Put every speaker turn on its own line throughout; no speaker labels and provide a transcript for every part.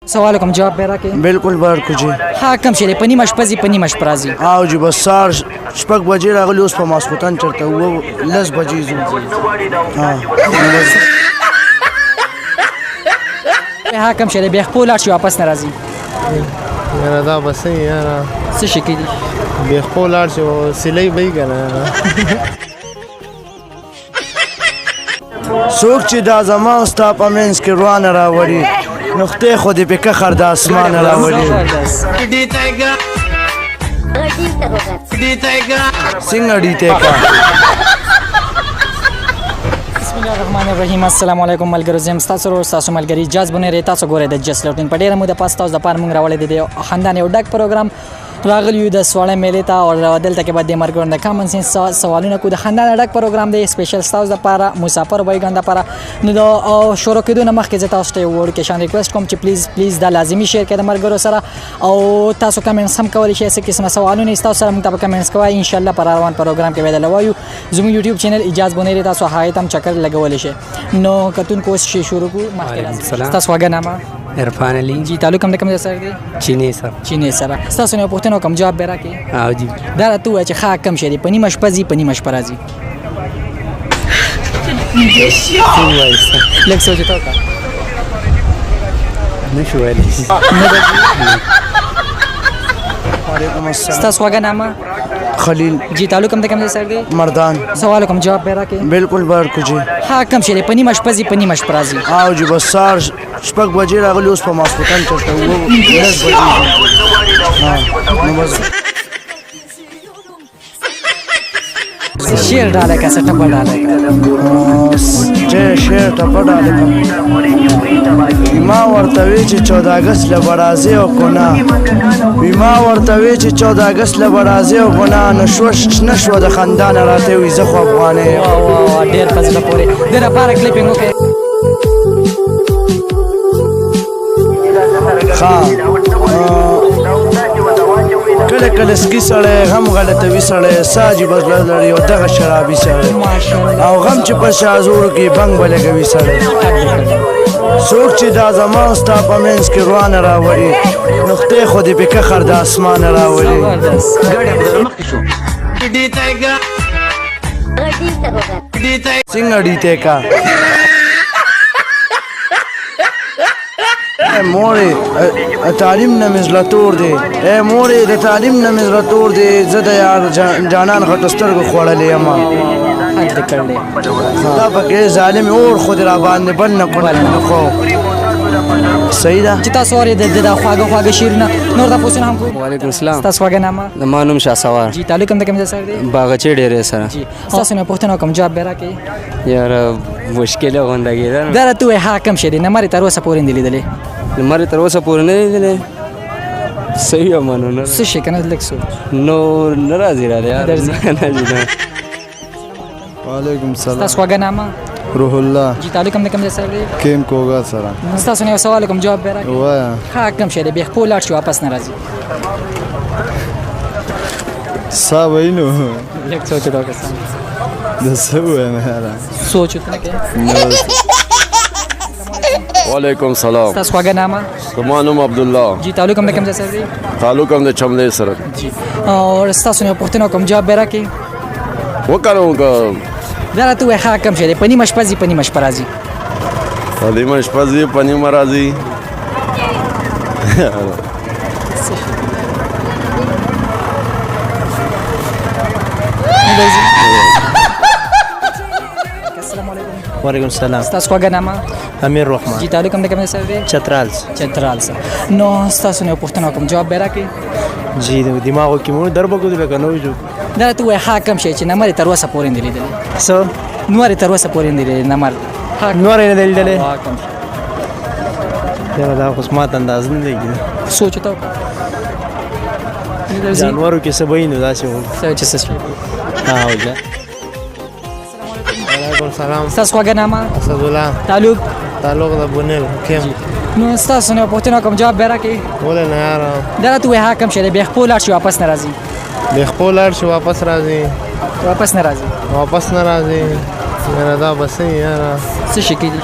سوال کوم جواب به راکې
بالکل ورکو جی
ها کم شری پنی مش پزی پنی مش پرازی
او جی بس سار شپږ بجې راغلی اوس په ماسخوتن چرته و لس بجې زو
ها کم شری بیا خپل لاړ شي واپس ناراضي
یاره دا بس یاره
څه شي کې دي
بیا خپل لاړ شي سلی به کنه
څوک چې دا زما ستا په منځ کې روانه راوړي نو خدای خو دې په کخر د اسمانه راوړي څنګه ډیته کا
بسم الله الرحمن الرحیم السلام علیکم ملګرو زم تاسو ورو تاسو ملګری اجازه بنری تاسو ګورئ د جس لټون په ډیره موده پاس تاسو د پاره مونږ راولې دي خاندان یو ډک پروګرام راغلی یو د سوال میلې ته او دلته کې بعد د مرګ د کامن سنس سوالونه کو د خاندان ډک پروګرام دی سپیشل تاسو د پاره مسافر وایګان د پاره نو د شروع کېدو نه مخکې زه تاسو ته وړ کې شان ریکوست کوم چې پلیز دا لازمي شیر کړئ د مرګ سره او تاسو کمنټس هم کولی شئ څه قسمه سوالونه تاسو سره موږ ته کمنټس کوئ ان شاء الله پر روان پروګرام کې ویل وایو زموږ یوټیوب چینل اجازه بنری تاسو هایت هم چکر لګول شئ نو کتون کوشش شروع کو مخکې تاسو وګا نامه
عرفان علی
جی تعلق هم د کوم ځای سره دی
چینی سر
چینی سره تاسو نه پوښتنه کوم جواب به راکې
او جی
دا راته وایي چې خا کم شری پنی مش پزی پنی مش پرازي لږ سوچ تا کا
نشو ویلی
وعلیکم السلام
تاسو وګا نامه
خلیل
جی تعلق هم د کوم ځای سره دی
مردان
سوال کوم جواب به راکې
بالکل ورکو جی
خا کم شری پنی مش پزی پنی مش پرازي
او جی بس سار شپږ بجې راغلی اوس په ماسخوتن چرته و لس بجې نو بس
شیر ډاله کا سټه په ډاله
شیر ټپه ډاله ما ورته وی چې 14 اگست له برازي او کونه ما ورته وی چې 14 اگست له برازي او کونه نشو د خاندان راته وي زه خو افغانې
واه ډیر فضل پورې ډیر بار کلیپینګ وکړه کله کله سکی سړی غم غلطوي سړی ساجي بدله لري او دغه شرابي سړی او غم چې په شازور کې بنګ بلګوي سړی څوک چې دا زما ستا په منځ کې روانه راوړي نو خدای خو دې په کخر د اسمانه راوړي څنګه ډیته کا مورې تعلیم نه مزلتور دی مورې د تعلیم نه مزلتور دی زه د یار جانان غټو سترګو خوړلې یم دا پکې ظالم اور خود را باندې بل نه کړل خو صحیح ده چې تاسو اورئ د خواږه شیرونه نور دا پوښتنه هم کوم
وعلیکم السلام
تاسو وګا نامه
د مانوم شاه سوار
جی تعلق هم د کوم ځای سره دی
باغچې ډېرې سره
جی تاسو نه پوښتنه کوم جواب به راکې
یار مشکله غونډګي ده
دا راته وایي ها کم شری نه مری تر اوسه پورې لیدلې
لمر تر اوسه پورې نه لیدلې صحیح امانو نه
څه شي کنه لږ سوچ
نو ناراضي را یار نه
وعلیکم السلام
تاسو وګا نامه
روح الله
جی تعلق هم د کوم ځای سره دی
کیم کوګا سره
تاسو نه سوال کوم جواب به راکې
وایا
ها کم شری به خپل لاړ شي واپس ناراضي
سابینو
لږ سوچ دا کسان
د سوې نه را
سوچ ته کې
وعلیکم سلام
تاسو وګا نامه
زما نوم عبدالله
جی تعلق هم د کوم ځای سره دی
تعلق هم د چملې سره
جی او تاسو نه پوښتنه کوم جواب به راکې
وکړم
دا راته وایي ها کم شری پنی مش پزی پنی مش پرازي
پدې مشپزي پنی مرازي
وعلیکم السلام
تاسو وګا نامه
امیر رحمان
جی تعلق هم د کوم ځای سره دی
چترالس
نو تاسو نه پوښتنه کوم جواب به راکې
جی دماغو کې مو درب کو دې کنه وځو
دا راته وایي ها کم شي چې نه مری تر اوسه پورې لیدلې
سو
نور تر اوسه پورې لیدلې نه مر
نور نه دلدلې
ها کم
دا دا خو سمات انداز نه لګي
سوچ تا
جانورو کې سباینو دا څه
سوچ څه
ها وځه وعلیکم السلام
تاسو وګا نامه
اسد الله
تعلق
د بونر کیم
نو تاسو نه پوښتنه کوم جواب به راکې
ولې نه یار
دا راته وایي ها کم شری به خپل لاړ شي واپس ناراضي
به خپل لاړ شي واپس راځي
واپس ناراضي
نه راځي یاره دا بس یاره
څه شي کې دي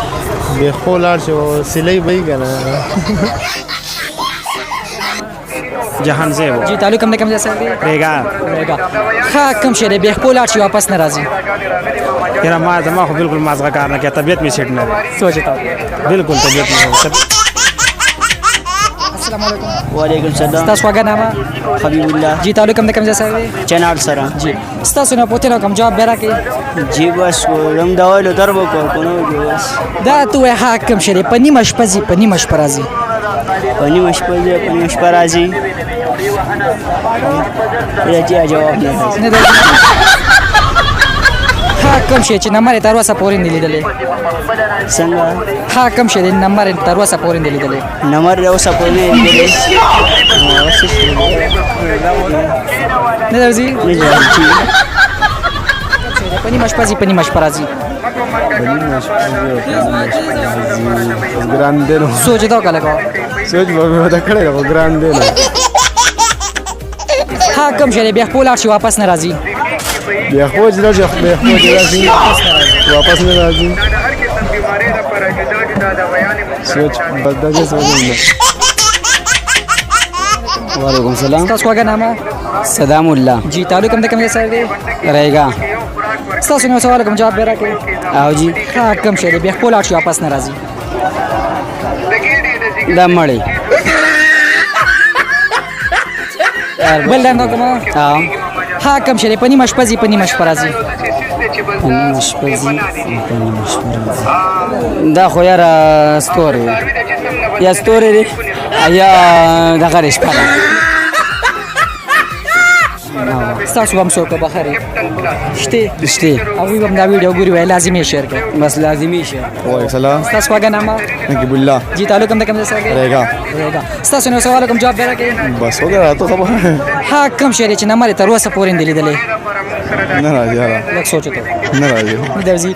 به خو لاړ شو سلی به یې که نه جهان زیب
جی تعلق هم د کوم ځای سره دی؟
ریګا
ښه کوم شی دی بیا خپل لاړ شي واپس نه راځي؟
یاره ما خو بالکل مازغه کار نه کوي طبیعت مې سیټ نه دی
سوچ تا
بالکل طبیعت مې
السلام علیکم.
وعلیکم السلام.
تاسو څنګه نام؟
حبیب الله.
جی تعلق هم د کوم ځای سره دی؟
چنار سره.
جی تاسو نه پوښتنه کوم جواب به راکړئ؟
جی بس کوم دا وایلو تر به کو نو بس
دا ته وای ښه کوم شی دی په نیمه شپه ځي په نیمه شپه راځي؟
په نیمه شپه راځي یا جواب نه راځي.
نه راځي. ښه کوم شی چې نمبر یې تر اوسه پورې نه لیدلی؟
څنګه
ښه کوم شی دی نمبر یې تر اوسه پورې نه لیدلی؟
نمبر یې اوسه پورې نه لیدلی
نه راځي؟
نه راځي.
په نیمه شپه ځي په نیمه شپه راځي؟
ګران دی نو
سوچ دا وکړه لږ.
سوچ به مې وده کړی خو ګران دی نو
ښه کوم شی دی بیا خپل لاړ شي واپس نه راځي؟
بیا خوج راځي واپس نه راځي سوچ بدل سوچ
وعلیکم السلام.
تاسو څنګه نام؟
سلام الله.
جی تعلق هم د کوم ځای سره دی؟
ریګا.
تاسو نو سوال کوم جواب به راکړئ؟
او جی
ښه کوم شی دی بیا خپل لاړ شي واپس نه راځي؟
دا مړی.
بل دا کومه؟ ښه کوم شی دی په نیمه شپه ځي په نیمه شپه راځي؟
دا خو یاره ستوري یا ستوري دی یا دغه شپه ده.
ستاسو هم څوک په بخاري شته؟
شته.
هغوی به هم دا ویډیو ګوري وایي لازمي شیر کړئ.
بس لازمي شه.
وعلیکم السلام
تاسو څنګه نام؟
نقیب الله
جی تعلق هم د کوم ځای سره دی؟
ریګا
تاسو نو سوال کوم جواب به راکړئ؟
بس وګوره ته خبر
ښه کوم شی دی چې نمبر یې تر اوسه پورې نه دی لیدلی؟
نه راځي یاره
لږ سوچ وکړه.
نه راځي
نه درځي.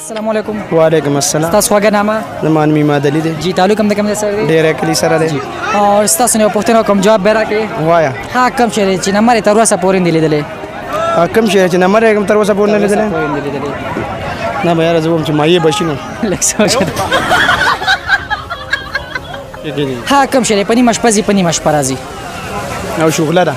السلام علیکم.
وعلیکم السلام.
تاسو څنګه نام؟
زمان می مادلی دی
جی تعلق هم د کوم ځای سره دی؟
ډېر کلی سره دی
او تاسو نه پوښتنه کوم جواب به راکړئ؟
وایا
ښه کوم شی دی چې نمبر یې تر اوسه پورې نه دی لیدلی؟
کوم شی چې نمبر یې کوم تر اوسه پورې نه لیدلی؟
پورې نه دی لیدلی.
نه به یاره زه وایم چې مایې به شي نو
لږ سوچ وکړه. ښه کوم شی دی په نیمه شپه ځي په نیمه شپه راځي؟
او شغله ده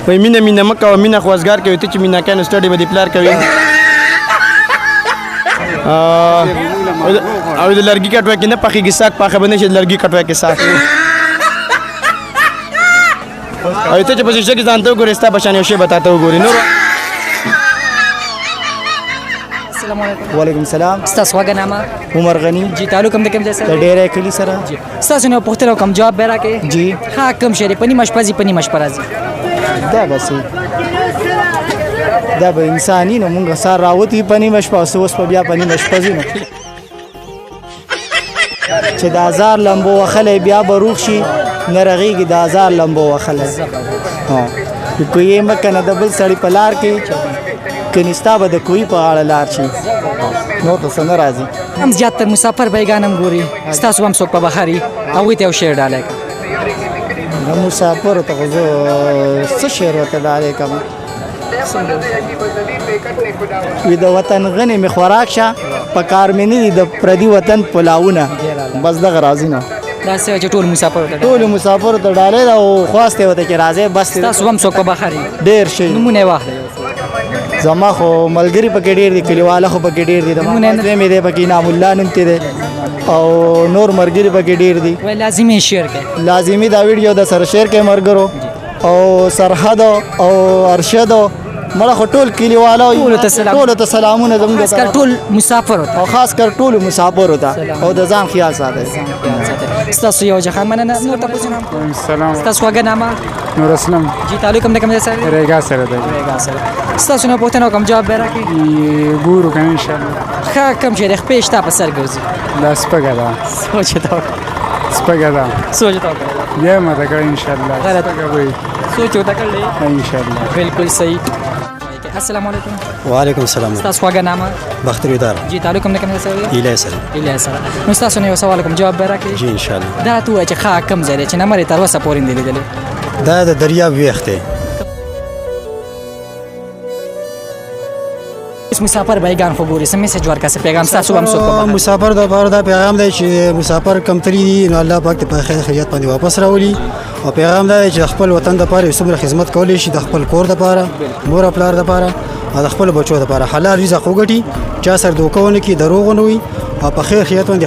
وای مینه مه کوه مینه خو ازګار کوي ته چې مینه کوې نو سټډي به دې پلار کوي او د لرګي کټوی کې نه پخېږي ساک پاخه به نه شي د لرګي کټوی کې ساک او ته چې په شیشه کې ځان ته وګورې ستا په شان یو شی به تا ته وګوري نور.
السلام علیکم.
وعلیکم السلام.
تاسو څنګه نام؟
عمر غنی.
جی تعلق هم د کوم ځای سره دی؟
ډېر کلی سره.
تاسو نه پوښتنه کوم جواب به راکړئ؟
جی
ښه کوم شی دی په نیمه شپه ځي په نیمه شپه راځي؟
دا بس دا به انساني نو مونږ سار راوتی په نیمه شپه اوس په بیا په نیمه شپه ځي نو چې د هزار لمبو وخلی بیا به روغ شي نه رغېږي د هزار لمبو وخلی کوی مه کنه د بل سړي په لار کې کنې ستا به د کوی په غاړه لار شي نور ته څه نه راځي.
هم زیاتر مسافر بیګان هم ګوري ستاسو هم څوک په بخاري هغوی ته یو شعر ډالۍ کړه.
د مسافرو ته خو زه څه شعر ورته ډالۍ کړم وي د وطن غنې مې خوراک شه په کار مې نه دي د پردي وطن پلاونه بس دغه راځي نه
دا څه چې ټول مسافر ته
ټول مسافرو ته ډالۍ ده او خواست یې ورته چې راځئ بس
ستاسو هم څوک په بخاري
ډېر شي
نومونه یې واخلئ.
زما خو ملګري پکې ډېر دي کلیواله خو پکې ډېر دي د ماما زوی مې دی پکې انعام الله نوم تی دی او نور ملګري پکې ډېر دي.
وایي لازمي شعر کوي
لازمي دا ویډیو د سره شیر کې مرګرو او سرحد او ارشد مړه خو ټول کلیواله ټولو ته سلامونه زموږ
خاص کر ټول مسافر
او خاص کر ټول مسافر ته او د ځان خیال ساتئ.
ستاسو یو جهان مننه. نور تاسو نام؟
سلام.
ستاسو څنګه نام؟
نور اسلام.
جی تعلق هم د کوم ځای سره دی؟
ریګا سره دی.
ریګا سره. ستاسو نه پوښتنه کوم جواب به راکړئ؟
ګورو کنه ان شاء الله.
ښه کوم شی د خپې شته په سر ګرځي؟
دا سپګه ده.
سوچ ته
سپګه ده.
سوچ ته وکړه.
بیا ماته کړه ان شاء الله.
غلط.
سپګه وي.
سوچ وته کړلې
ان شاء الله.
بالکل صحیح. السلام علیکم.
وعلیکم السلام.
تاسو څنګه نام؟
بختر ودار.
جی تعلق هم د کوم ځای سره دی؟
الیاس سره.
الیاس سره. نو تاسو نه یو سوال کوم جواب به راکړئ؟
جی ان شاء الله.
دا ته وایي چې ښه کوم ځای دی چې نمبر یې تر اوسه پورې نه دی لیدلی؟
دا د دریاب ویښ دی
اس مسافر بایګان خو ګوري سم میسج ورکا سه پیغام تاسو هم سو کوم
مسافر د بار دا پیغام دی چې مسافر کم تری دي نو الله پاک ته په خیر خیریت باندې واپس راولي او پیغام دا دی چې خپل وطن د پاره څومره خدمت کولی شي د خپل کور د پاره مور او پلار د پاره او د خپل بچو د پاره حلال رزق وګټي چا سر دوکونه کې دروغ نه وي او په خیر خیریت باندې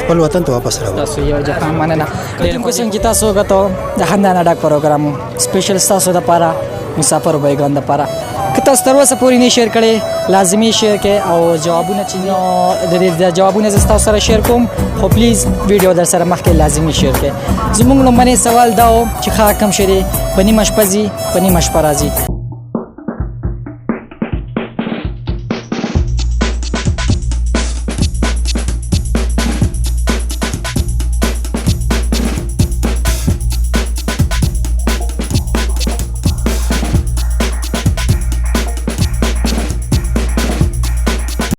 خپل وطن ته واپس راولي
تاسو یو ځکه مننه کوم کوشش چې تاسو غته د خندانه ډاک پروګرام سپیشل تاسو د پاره مسافر بایګان د پاره که تاسو تر اوسه پورې نه شیر کړي لازمي شیر کړئ او جوابونه چې د جوابونه زه تاسو سره شیر کوم خو پلیز ویډیو در سره مخکې لازمي شیر کړئ زموږ لومړنی سوال دا و چې ښه کم شری په نیمه شپه ځي په نیمه شپه راځي